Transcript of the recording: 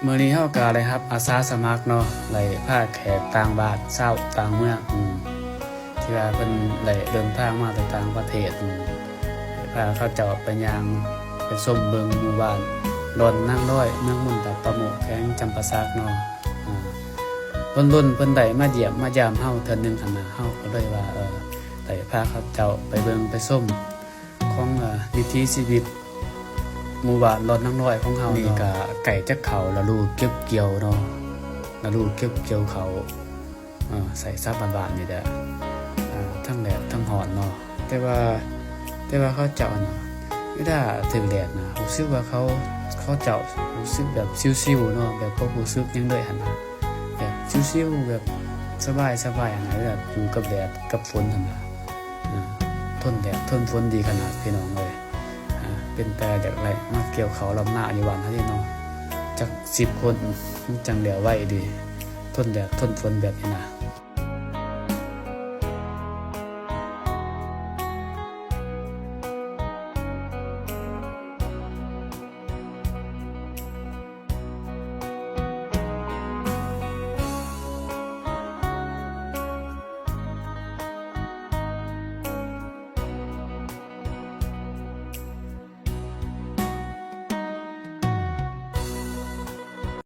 มื้อนี้เฮาก็ได้รับอาสาสมัครเนาะไล่พาแขกต่างบ้านชาวต่างเมืองที่ว่าเพิ่นได้เดินทางมาจากต่างประเทศพาเขาเจ้าไปย่างไปชมเบิ่งหมู่บ้านดอนนางน้อยเมืองมุนตาปะโมกแขวงจำปาสักเนาะรุ่นเพิ่นได้มาเยี่ยมมายามเฮาเทื่อนึงหั่นน่ะเฮาก็เลยว่าได้พาเขาเจ้าไปเบิ่งไปชมของวิถีชีวิตหมู่บ้านรถน้ำน้อยของเฮานี่ก็ไก่จักเขาละลูกเก็บเกี่ยวเนาะละลูกเก็บเกี่ยวเขาใส่ซับบานๆนี่แหละทั้งแดดทั้งร้อนเนาะแต่ว่าเขาเจ้าน่ะไม่ได้ถึงแดดนะรู้สึกว่าเขาเจ้ารู้สึกแบบชิวๆเนาะแบบบ่รู้สึกหยังเลยหั่นน่ะแบบชิวๆแบบสบายๆอันนั้นแบบอยู่กับแดดกับฝนหั่นน่ะทนแดดทนฝนดีขนาดพี่น้องเลยเป็นแต่อยากไรมาเกี่ยวเขาลำหน้าอยู่วันที่เนาะจาก10 คนจังเดียวไว้ดีทนแดดทนฝนแบบนี้นะ